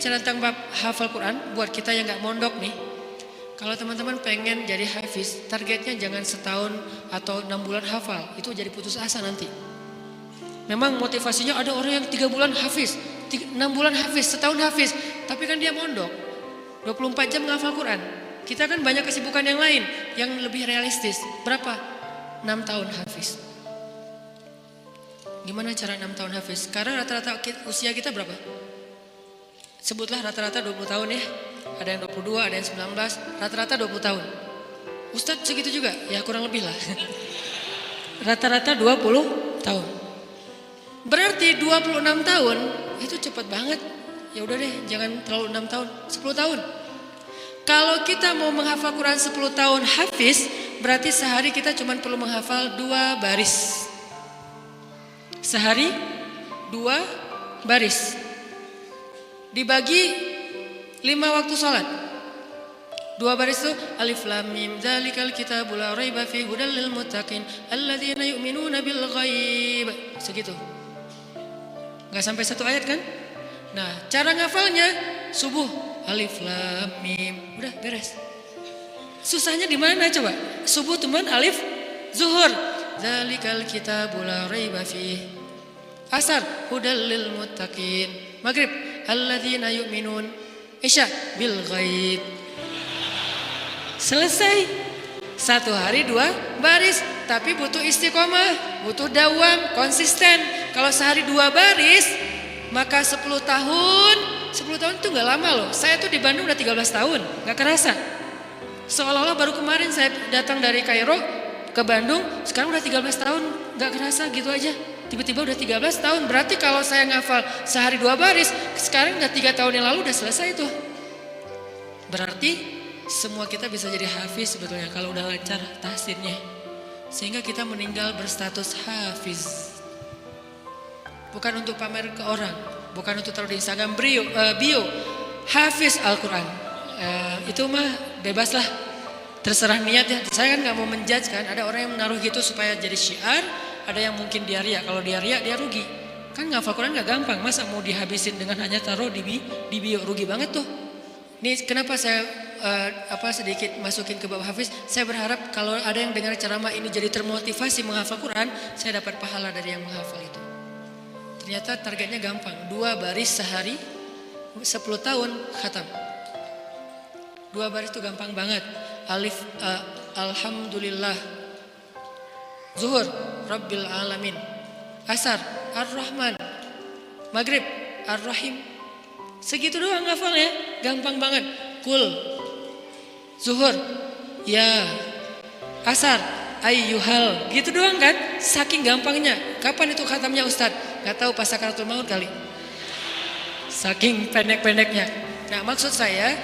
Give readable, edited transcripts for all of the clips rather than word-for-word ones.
berbicara tentang bab hafal Quran, buat kita yang gak mondok nih, kalau teman-teman pengen jadi hafiz, targetnya jangan setahun atau 6 bulan hafal, itu jadi putus asa nanti. Memang motivasinya ada orang yang 3 bulan hafiz, 6 bulan hafiz, setahun hafiz, tapi kan dia mondok 24 jam menghafal Quran. Kita kan banyak kesibukan yang lain yang lebih realistis. Berapa? 6 tahun hafiz. Gimana cara 6 tahun hafiz? Sekarang rata-rata usia kita berapa? Sebutlah rata-rata 20 tahun ya. Ada yang 22, ada yang 19, rata-rata 20 tahun. Ustadz segitu juga? Ya kurang lebih lah. Rata-rata 20 tahun. Berarti 26 tahun itu cepat banget. Ya udah deh, jangan terlalu 6 tahun, 10 tahun. Kalau kita mau menghafal Quran 10 tahun hafiz, berarti sehari kita cuma perlu menghafal 2 baris. Sehari 2 baris. Dibagi 5 waktu sholat. 2 baris itu alif lam mim dzalikal kitabul la raiba fihi hudal lil muttaqin alladzina yu'minuna bil ghaib. Segitu. Enggak sampai 1 ayat kan? Nah, cara ngafalnya subuh alif lam mim, udah beres. Susahnya di mana coba? Subuh teman alif, zuhur dzalikal kitabul la raiba fihi. Asar hudal lil muttaqin. Maghrib alladzina yu'minun. Isya bil ghaib. Selesai. 1 hari 2 baris, tapi butuh istiqomah, butuh dawam, konsisten. Kalau sehari 2 baris, maka 10 tahun itu gak lama loh. Saya tuh di Bandung udah 13 tahun, gak kerasa. Seolah-olah baru kemarin saya datang dari Kairo ke Bandung, sekarang udah 13 tahun, gak kerasa gitu aja. Tiba-tiba udah 13 tahun, berarti kalau saya ngafal sehari 2 baris, sekarang udah 3 tahun yang lalu udah selesai tuh. Berarti semua kita bisa jadi hafiz sebetulnya kalau udah lancar tahsinnya. Sehingga kita meninggal berstatus hafiz. Bukan untuk pamer ke orang, bukan untuk taruh di Instagram bio hafiz Al-Quran. Itu mah bebas lah, terserah niat ya. Saya kan gak mau menjudge kan, ada orang yang menaruh gitu supaya jadi syiar, ada yang mungkin dia ria. Kalau dia ria dia rugi. Kan ngafal Quran gak gampang, masa mau dihabisin dengan hanya taruh di bio, rugi banget tuh. Ini kenapa saya sedikit masukin ke bab hafiz. Saya berharap kalau ada yang dengar ceramah ini jadi termotivasi menghafal Quran, saya dapat pahala dari yang menghafal itu. Ternyata targetnya gampang, 2 baris sehari, 10 tahun khatam. 2 baris itu gampang banget. Alif alhamdulillah, zuhur rabbil alamin, asar ar-rahman, maghrib ar-rahim. Segitu doang ngafalnya, gampang banget. Kul, zuhur, ya, asar, ayyuhal, gitu doang kan? Saking gampangnya. Kapan itu khatamnya Ustadz? Gak tahu, pas sakaratul maut kali. Saking pendek-pendeknya. Nah, maksud saya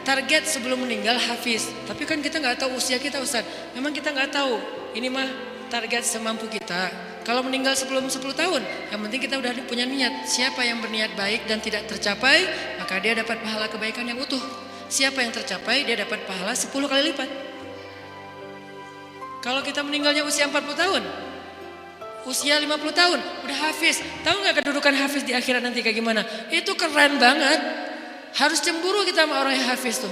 target sebelum meninggal hafiz. Tapi kan kita gak tahu usia kita Ustadz. Memang kita gak tahu. Ini mah target semampu kita. Kalau meninggal sebelum 10 tahun, yang penting kita udah punya niat. Siapa yang berniat baik dan tidak tercapai, maka dia dapat pahala kebaikan yang utuh. Siapa yang tercapai, dia dapat pahala 10 kali lipat. Kalau kita meninggalnya usia 40 tahun, usia 50 tahun, udah hafiz. Tahu gak kedudukan hafiz di akhirat nanti kayak gimana? Itu keren banget. Harus cemburu kita sama orang yang hafiz tuh.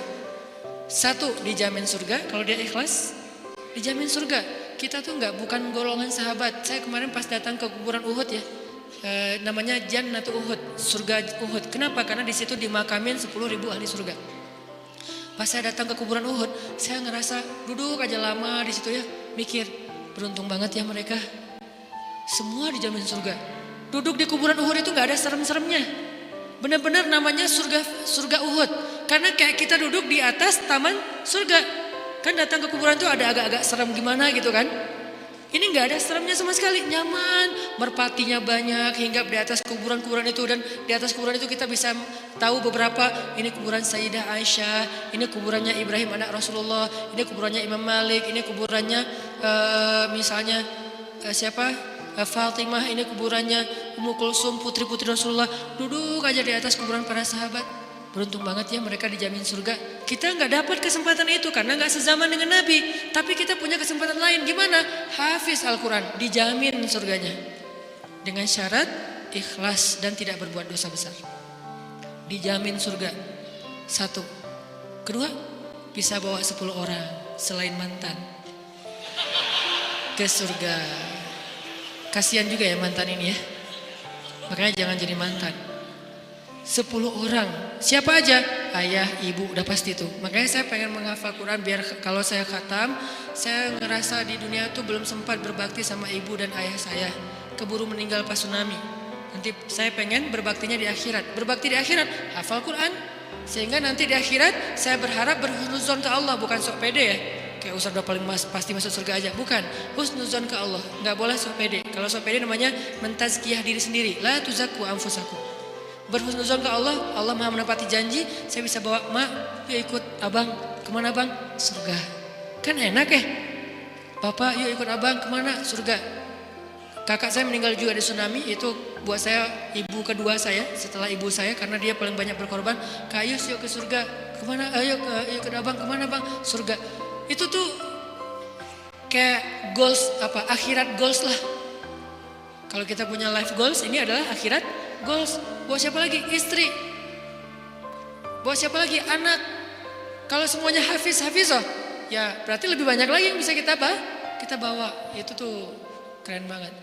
1, dijamin surga kalau dia ikhlas. Dijamin surga. Kita tuh bukan golongan sahabat. Saya kemarin pas datang ke kuburan Uhud ya, namanya Jannatul Uhud, surga Uhud. Kenapa? Karena di situ dimakamin 10.000 ahli surga. Pas saya datang ke kuburan Uhud, saya ngerasa duduk aja lama di situ ya, mikir beruntung banget ya mereka. Semua dijamin surga. Duduk di kuburan Uhud itu gak ada serem-seremnya. Benar-benar namanya surga Uhud. Karena kayak kita duduk di atas taman surga. Kan datang ke kuburan itu ada agak-agak serem gimana gitu kan. Ini gak ada seremnya sama sekali, nyaman. Merpatinya banyak, hingga di atas kuburan-kuburan itu. Dan di atas kuburan itu kita bisa tahu beberapa. Ini kuburan Sayyidah Aisyah, ini kuburannya Ibrahim anak Rasulullah, ini kuburannya Imam Malik, ini kuburannya misalnya Fatimah, ini kuburannya Ummu Kulsum, putri-putri Rasulullah. Duduk aja di atas kuburan para sahabat. Beruntung banget ya mereka dijamin surga. Kita gak dapat kesempatan itu karena gak sezaman dengan Nabi. Tapi kita punya kesempatan lain. Gimana? Hafiz Al-Quran, dijamin surganya. Dengan syarat ikhlas dan tidak berbuat dosa besar. dijamin surga. Satu. Kedua, bisa bawa 10 orang selain mantan ke surga. Kasihan juga ya mantan ini ya. Makanya jangan jadi mantan. 10 orang. Siapa aja? Ayah, ibu, udah pasti tuh. Makanya saya pengen menghafal Quran biar kalau saya khatam, saya ngerasa di dunia tuh belum sempat berbakti sama ibu dan ayah saya. Keburu meninggal pas tsunami. Nanti saya pengen berbaktinya di akhirat. Berbakti di akhirat, hafal Quran. Sehingga nanti di akhirat saya berharap berhusnuzon ke Allah, bukan sok pede ya. Kayak Ustaz udah paling pasti masuk surga aja. Bukan, husnuzon ke Allah. Gak boleh sok pede. Kalau sok pede namanya mentazkiyah diri sendiri. La tuzakku anfusakum. Berhusnuzon ke Allah, Allah maha menepati janji. Saya bisa bawa mak, yuk ikut abang. Kemana bang? Surga. Kan enak ya. Bapak yuk ikut abang, kemana? Surga. Kakak saya meninggal juga di tsunami. Itu buat saya ibu kedua saya setelah ibu saya, karena dia paling banyak berkorban. Kak Yus yuk ke surga. Kemana? Ayo ke abang, kemana bang? Surga. Itu tuh kayak goals, akhirat goals lah. Kalau kita punya life goals, ini adalah akhirat goals. Buat siapa lagi? Istri. Buat siapa lagi? Anak. Kalau semuanya hafizoh, ya berarti lebih banyak lagi yang bisa kita bawa. Itu tuh keren banget.